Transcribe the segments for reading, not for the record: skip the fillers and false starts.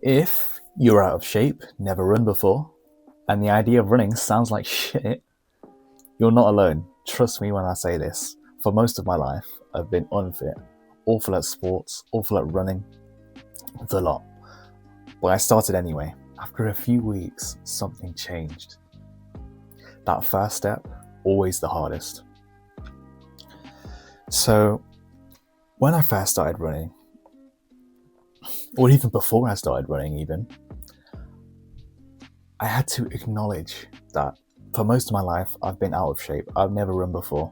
If you're out of shape, never run before, and the idea of running sounds like shit, you're not alone. Trust me when I say this. For most of my life, I've been unfit, awful at sports, awful at running, the lot. But I started anyway. After a few weeks, something changed. That first step, always the hardest. So, when I first started running, or even before I started running even, I had to acknowledge that for most of my life, I've been out of shape. I've never run before.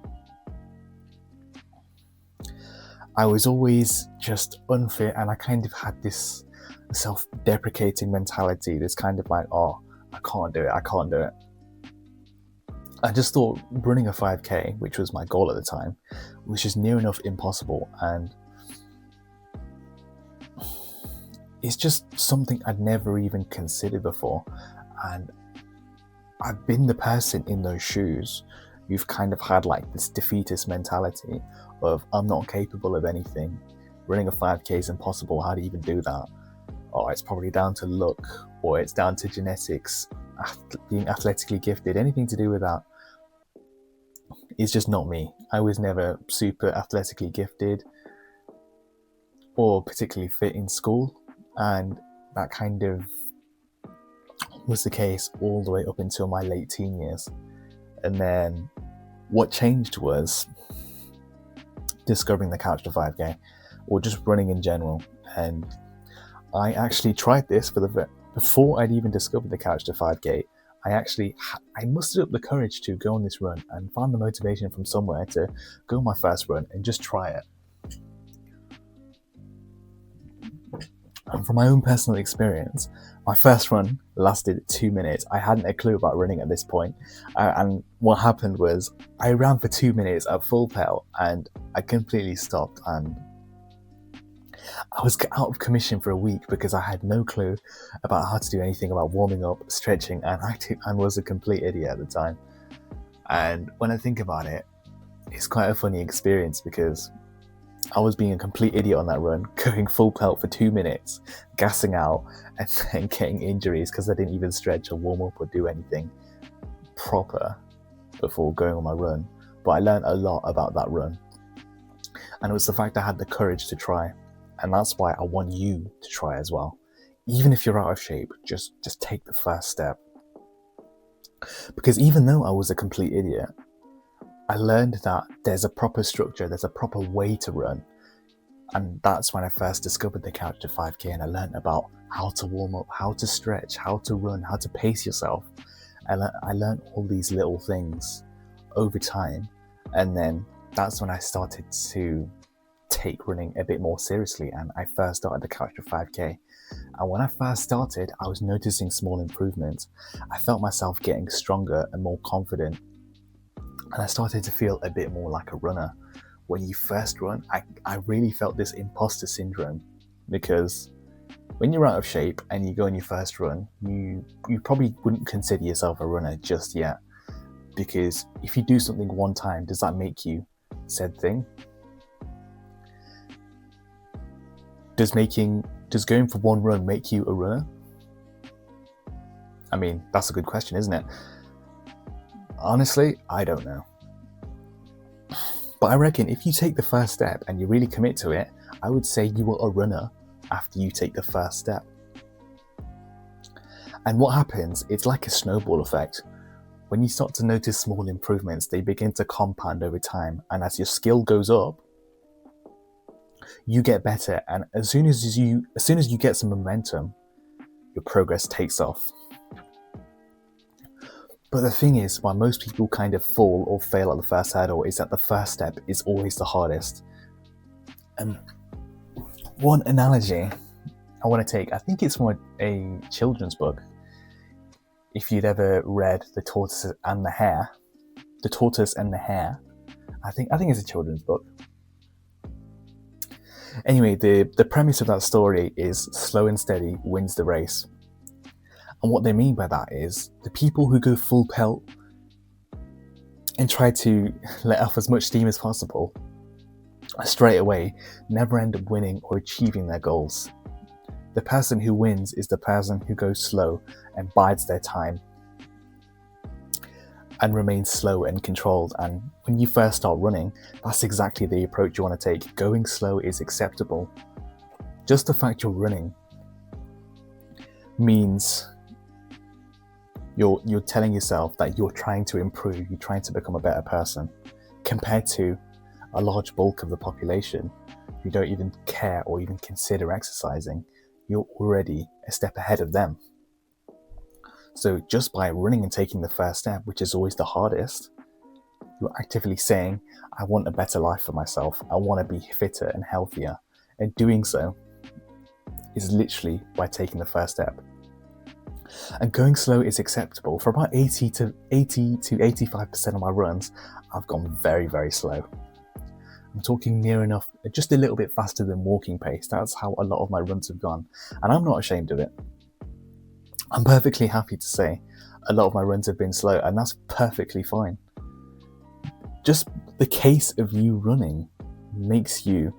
I was always just unfit, and I kind of had this self-deprecating mentality, this kind of like, oh, I can't do it. I just thought running a 5k, which was my goal at the time, was just near enough impossible, and it's just something I'd never even considered before. And I've been the person in those shoes who've kind of had like this defeatist mentality of, I'm not capable of anything. Running a 5k is impossible. How do you even do that? Oh, it's probably down to luck, or it's down to genetics, being athletically gifted, anything to do with that. It's just not me. I was never super athletically gifted or particularly fit in school, and that kind of was the case all the way up until my late teen years. And then what changed was discovering the couch to 5k, or just running in general. And I actually tried this before I'd even discovered the couch to 5k. I mustered up the courage to go on this run and found the motivation from somewhere to go on my first run and just try it. And from my own personal experience, my first run lasted 2 minutes. I hadn't a clue about running at this point. And what happened was I ran for 2 minutes at full pelt and I completely stopped, and I was out of commission for a week because I had no clue about how to do anything about warming up, stretching, and acting, and was a complete idiot at the time. And when I think about it, it's quite a funny experience because I was being a complete idiot on that run, going full pelt for 2 minutes, gassing out, and then getting injuries because I didn't even stretch or warm up or do anything proper before going on my run. But I learned a lot about that run. And it was the fact I had the courage to try. And that's why I want you to try as well. Even if you're out of shape, just take the first step. Because even though I was a complete idiot, I learned that there's a proper structure, there's a proper way to run. And that's when I first discovered the couch to 5k, and I learned about how to warm up, how to stretch, how to run, how to pace yourself. I learned all these little things over time. And then that's when I started to take running a bit more seriously, and I first started the couch to 5k. And when I first started, I was noticing small improvements. I felt myself getting stronger and more confident, and I started to feel a bit more like a runner. When you first run, I really felt this imposter syndrome, because when you're out of shape and you go on your first run, you probably wouldn't consider yourself a runner just yet, because if you do something one time, does that make you said thing? Does going for one run make you a runner? I mean, that's a good question, isn't it? Honestly, I don't know. But I reckon if you take the first step and you really commit to it, I would say you are a runner after you take the first step. And what happens, it's like a snowball effect. When you start to notice small improvements, they begin to compound over time. And as your skill goes up, you get better. And as soon as you get some momentum, your progress takes off. But the thing is, why most people kind of fall or fail at the first hurdle is that the first step is always the hardest. And one analogy I want to take, I think it's from a children's book. If you'd ever read The Tortoise and the Hare, I think it's a children's book. Anyway, the premise of that story is slow and steady wins the race. And what they mean by that is the people who go full pelt and try to let off as much steam as possible straight away never end up winning or achieving their goals. The person who wins is the person who goes slow and bides their time and remains slow and controlled. And when you first start running, that's exactly the approach you want to take. Going slow is acceptable. Just the fact you're running means you're telling yourself that you're trying to improve, you're trying to become a better person, compared to a large bulk of the population who don't even care or even consider exercising. You're already a step ahead of them. So just by running and taking the first step, which is always the hardest, you're actively saying, I want a better life for myself. I want to be fitter and healthier. And doing so is literally by taking the first step. And going slow is acceptable. For about 80 to 85% of my runs, I've gone very, very slow. I'm talking near enough, just a little bit faster than walking pace. That's how a lot of my runs have gone. And I'm not ashamed of it. I'm perfectly happy to say a lot of my runs have been slow, and that's perfectly fine. Just the case of you running makes you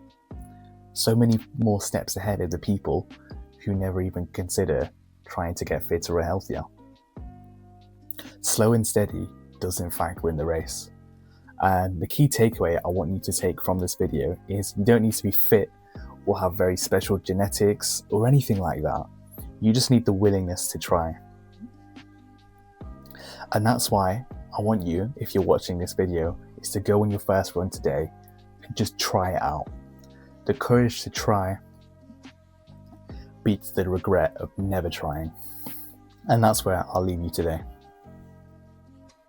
so many more steps ahead of the people who never even consider trying to get fitter or healthier. Slow and steady does in fact win the race. And the key takeaway I want you to take from this video is you don't need to be fit or have very special genetics or anything like that. You just need the willingness to try. And that's why I want you, if you're watching this video, is to go on your first run today and just try it out. The courage to try beats the regret of never trying. And that's where I'll leave you today.